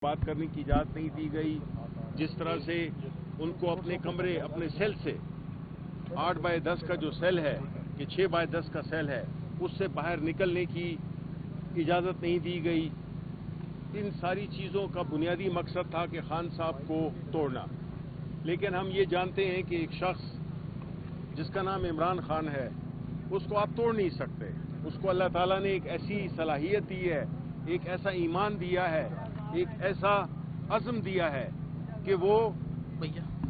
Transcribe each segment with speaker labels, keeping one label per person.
Speaker 1: بات کرنے کی اجازت نہیں دی گئی. جس طرح سے ان کو اپنے کمرے اپنے سیل سے 8x10 کا جو سیل ہے کہ 6x10 کا سیل ہے اس سے باہر نکلنے کی اجازت نہیں دی گئی. ان ساری چیزوں کا بنیادی مقصد تھا کہ خان صاحب کو توڑنا. لیکن ہم یہ جانتے ہیں کہ ایک شخص جس کا نام عمران خان ہے اس کو آپ توڑ نہیں سکتے. اس کو اللہ تعالیٰ نے ایک ایسی صلاحیت دی ہے, ایک ایسا ایمان دیا ہے, ایک ایسا عزم دیا ہے کہ وہ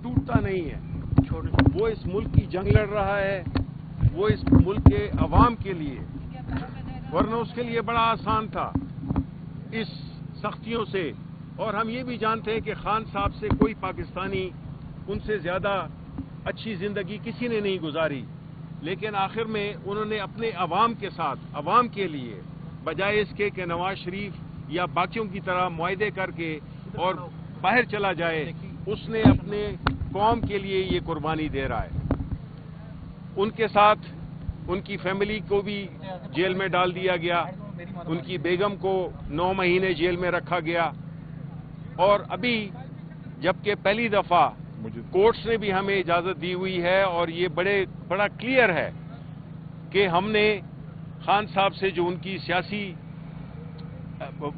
Speaker 1: ٹوٹتا نہیں ہے. وہ اس ملک کی جنگ لڑ رہا ہے, وہ اس ملک کے عوام کے لیے, ورنہ اس کے لیے بڑا آسان تھا اس سختیوں سے. اور ہم یہ بھی جانتے ہیں کہ خان صاحب سے کوئی پاکستانی ان سے زیادہ اچھی زندگی کسی نے نہیں گزاری. لیکن آخر میں انہوں نے اپنے عوام کے ساتھ, عوام کے لیے, بجائے اس کے کہ نواز شریف یا باقیوں کی طرح معاہدے کر کے اور باہر چلا جائے, اس نے اپنے قوم کے لیے یہ قربانی دے رہا ہے. ان کے ساتھ ان کی فیملی کو بھی جیل میں ڈال دیا گیا, ان کی بیگم کو 9 مہینے جیل میں رکھا گیا. اور ابھی جبکہ پہلی دفعہ کورٹس نے بھی ہمیں اجازت دی ہوئی ہے اور یہ بڑا کلیئر ہے کہ ہم نے خان صاحب سے جو ان کی سیاسی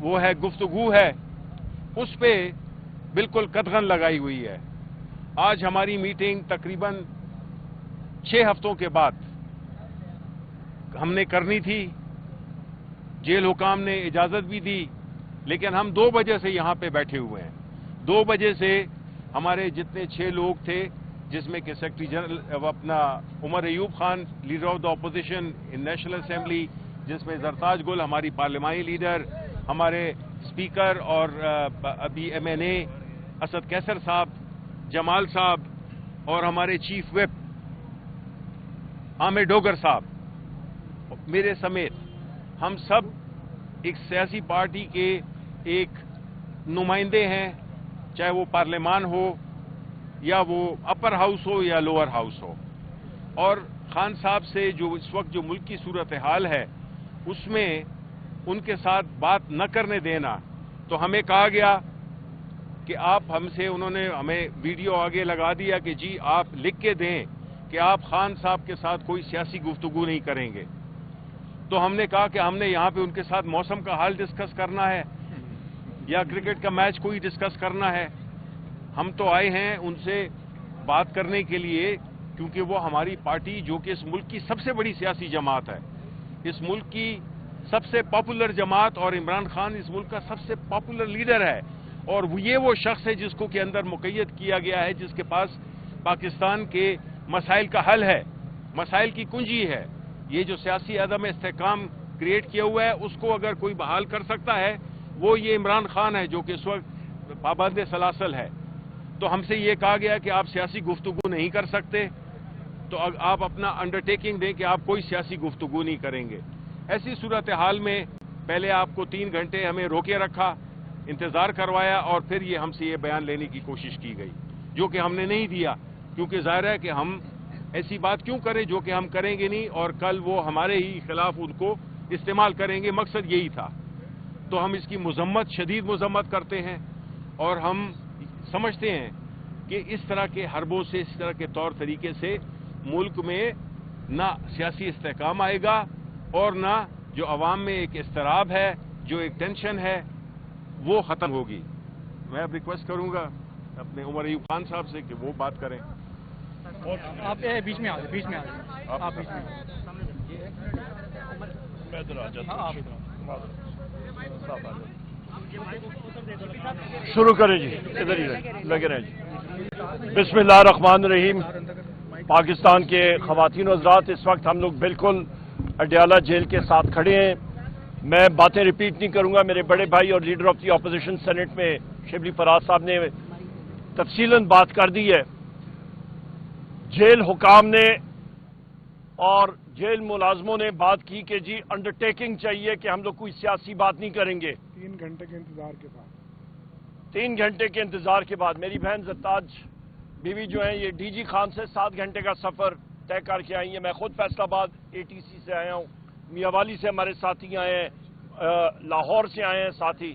Speaker 1: وہ ہے گفتگو ہے اس پہ بالکل قدغن لگائی ہوئی ہے. آج ہماری میٹنگ تقریباً 6 ہفتوں کے بعد ہم نے کرنی تھی. جیل حکام نے اجازت بھی دی, لیکن ہم 2 بجے سے یہاں پہ بیٹھے ہوئے ہیں. 2 بجے سے ہمارے جتنے 6 لوگ تھے, جس میں کہ سیکرٹری جنرل اپنا Omar Ayub Khan, leader of the opposition in National Assembly, جس میں زرتاج گل ہماری پارلیمانی لیڈر, ہمارے اسپیکر اور ابھی MNA اسد کیسر صاحب, جمال صاحب, اور ہمارے چیف وپ عامر ڈوگر صاحب, میرے سمیت ہم سب ایک سیاسی پارٹی کے ایک نمائندے ہیں, چاہے وہ پارلیمان ہو یا وہ اپر ہاؤس ہو یا لوور ہاؤس ہو. اور خان صاحب سے جو اس وقت جو ملک کی صورتحال ہے اس میں ان کے ساتھ بات نہ کرنے دینا, تو ہمیں کہا گیا کہ آپ ہم سے, انہوں نے ہمیں ویڈیو آگے لگا دیا کہ جی آپ لکھ کے دیں کہ آپ خان صاحب کے ساتھ کوئی سیاسی گفتگو نہیں کریں گے. تو ہم نے کہا کہ ہم نے یہاں پہ ان کے ساتھ موسم کا حال ڈسکس کرنا ہے یا کرکٹ کا میچ کوئی ڈسکس کرنا ہے. ہم تو آئے ہیں ان سے بات کرنے کے لیے, کیونکہ وہ ہماری پارٹی جو کہ اس ملک کی سب سے بڑی سیاسی جماعت ہے, اس ملک کی سب سے پاپولر جماعت, اور عمران خان اس ملک کا سب سے پاپولر لیڈر ہے. اور یہ وہ شخص ہے جس کو کے اندر مقید کیا گیا ہے, جس کے پاس پاکستان کے مسائل کا حل ہے, مسائل کی کنجی ہے. یہ جو سیاسی عدم استحکام کریٹ کیا ہوا ہے اس کو اگر کوئی بحال کر سکتا ہے وہ یہ عمران خان ہے, جو کہ اس وقت پابند سلاسل ہے. تو ہم سے یہ کہا گیا کہ آپ سیاسی گفتگو نہیں کر سکتے, تو آپ اپنا انڈرٹیکنگ دیں کہ آپ کوئی سیاسی گفتگو نہیں کریں گے. ایسی صورتحال میں پہلے آپ کو 3 گھنٹے ہمیں روکے رکھا, انتظار کروایا, اور پھر یہ ہم سے یہ بیان لینے کی کوشش کی گئی, جو کہ ہم نے نہیں دیا, کیونکہ ظاہر ہے کہ ہم ایسی بات کیوں کریں جو کہ ہم کریں گے نہیں, اور کل وہ ہمارے ہی خلاف ان کو استعمال کریں گے. مقصد یہی تھا. تو ہم اس کی مذمت, شدید مذمت کرتے ہیں, اور ہم سمجھتے ہیں کہ اس طرح کے حربوں سے, اس طرح کے طور طریقے سے ملک میں نہ سیاسی استحکام آئے گا, اور نہ جو عوام میں ایک اضطراب ہے, جو ایک ٹینشن ہے, وہ ختم ہوگی. میں اب ریکویسٹ کروں گا اپنے عمر ایوب خان صاحب سے کہ وہ بات کریں.
Speaker 2: آپ بیچ میں آ جائیں, بیچ میں آ جائیں, آپ بیچ میں
Speaker 3: شروع کریں جی, ادھر ہی لگے رہیں جی. بسم اللہ الرحمن الرحیم. پاکستان کے خواتین و حضرات, اس وقت ہم لوگ بالکل اڈیالہ جیل کے ساتھ کھڑے ہیں. میں باتیں ریپیٹ نہیں کروں گا, میرے بڑے بھائی اور leader of the opposition senate میں شبلی فراز صاحب نے تفصیلاً بات کر دی ہے. جیل حکام نے اور جیل ملازموں نے بات کی کہ جی انڈرٹیکنگ چاہیے کہ ہم لوگ کوئی سیاسی بات نہیں کریں گے.
Speaker 4: 3 گھنٹے کے انتظار کے بعد
Speaker 3: 3 گھنٹے کے انتظار کے بعد میری بہن زرتاج بیوی جو ہیں, یہ DG خان سے 7 گھنٹے کا سفر طے کر کے آئی ہیں. میں خود فیصل آباد ATC سے آیا ہوں, میاں والی سے ہمارے ساتھی آئے ہیں, لاہور سے آئے ہیں ساتھی.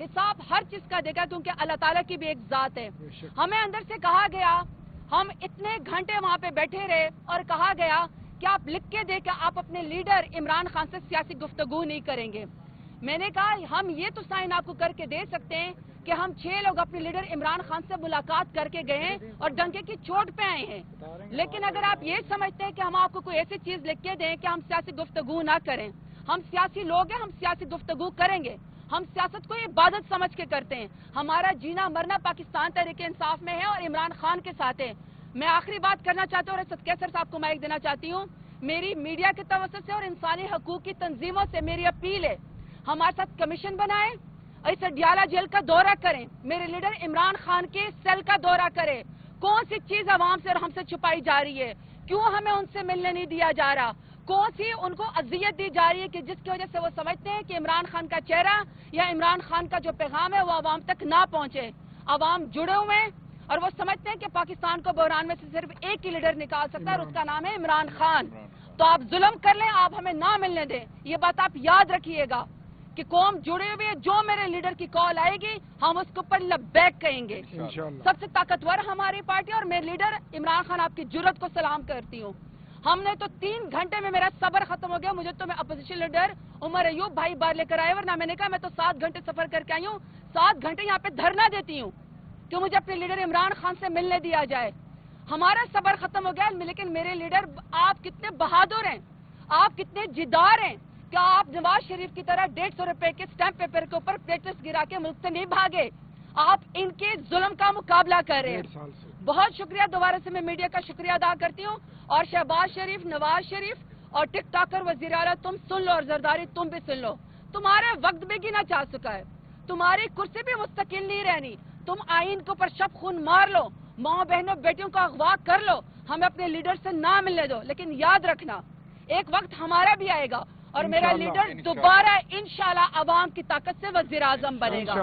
Speaker 5: حساب ہر چیز کا دے گا، کیونکہ اللہ تعالیٰ کی بھی ایک ذات ہے۔ ہمیں اندر سے کہا گیا، ہم اتنے گھنٹے وہاں پہ بیٹھے رہے اور کہا گیا کہ آپ لکھ کے دیں کہ آپ اپنے لیڈر عمران خان سے سیاسی گفتگو نہیں کریں گے۔ میں نے کہا ہم یہ تو سائن آپ کو کر کے دے سکتے ہیں کہ ہم 6 لوگ اپنے لیڈر عمران خان سے ملاقات کر کے گئے ہیں اور ڈنکے کی چوٹ پہ آئے ہیں، لیکن اگر آپ یہ سمجھتے ہیں کہ ہم آپ کو کوئی ایسی چیز لکھ کے دیں کہ ہم سیاسی گفتگو نہ کریں، ہم سیاسی لوگ ہیں، ہم سیاسی گفتگو کریں گے۔ ہم سیاست کو عبادت سمجھ کے کرتے ہیں، ہمارا جینا مرنا پاکستان تحریک انصاف میں ہے اور عمران خان کے ساتھ ہے۔ میں آخری بات کرنا چاہتا ہوں اور اسد کیسر صاحب کو مائک دینا چاہتی ہوں، میری میڈیا کے توسط سے اور انسانی حقوق کی تنظیموں سے میری اپیل ہے، ہمارے ساتھ کمیشن بنائیں اور اس اڈیالہ جیل کا دورہ کریں، میرے لیڈر عمران خان کے سیل کا دورہ کریں، کون سی چیز عوام سے اور ہم سے چھپائی جا رہی ہے، کیوں ہمیں ان سے ملنے نہیں دیا جا رہا، کون سی ان کو اذیت دی جا رہی ہے کہ جس کی وجہ سے وہ سمجھتے ہیں کہ عمران خان کا چہرہ یا عمران خان کا جو پیغام ہے وہ عوام تک نہ پہنچے۔ عوام جڑے ہوئے ہیں اور وہ سمجھتے ہیں کہ پاکستان کو بحران میں سے صرف ایک ہی لیڈر نکال سکتا ہے اور اس کا نام ہے عمران خان۔ تو آپ ظلم کر لیں، آپ ہمیں نہ ملنے دیں، یہ بات آپ یاد رکھیے گا کہ قوم جڑے ہوئے، جو میرے لیڈر کی کال آئے گی ہم اس کے اوپر لبیک کہیں گے۔ سب سے طاقتور ہماری پارٹی اور میرے لیڈر عمران خان، آپ کی جرت کو سلام کرتی ہوں۔ ہم نے تو 3 گھنٹے میں میرا صبر ختم ہو گیا، مجھے تو میں اپوزیشن لیڈر عمر ایوب بھائی بار لے کر آئے، ورنہ میں نے کہا میں تو 7 گھنٹے سفر کر کے آئی ہوں، 7 گھنٹے یہاں پہ دھرنا دیتی ہوں کہ مجھے اپنے لیڈر عمران خان سے ملنے دیا جائے۔ ہمارا صبر ختم ہو گیا، لیکن میرے لیڈر آپ کتنے بہادر ہیں، آپ کتنے جدار ہیں کہ آپ نواز شریف کی طرح 150 روپے کے سٹیمپ پیپر کے اوپر پلیٹس گرا کے ملک سے نہیں بھاگے، آپ ان کے ظلم کا مقابلہ کر رہے ہیں۔ بہت شکریہ، دوبارہ سے میں میڈیا کا شکریہ ادا کرتی ہوں، اور شہباز شریف، نواز شریف اور ٹک ٹاکر وزیر اعلیٰ تم سن لو اور زرداری تم بھی سن لو، تمہارے وقت بھی گنا چاہ چکا ہے، تمہاری کرسی بھی مستقل نہیں رہنی، تم آئین کے اوپر شب خون مار لو، ماں بہنوں بیٹیوں کا اغوا کر لو، ہمیں اپنے لیڈر سے نہ ملنے دو، لیکن یاد رکھنا ایک وقت ہمارا بھی آئے گا اور میرا لیڈر دوبارہ انشاءاللہ عوام کی طاقت سے وزیر اعظم بنے گا۔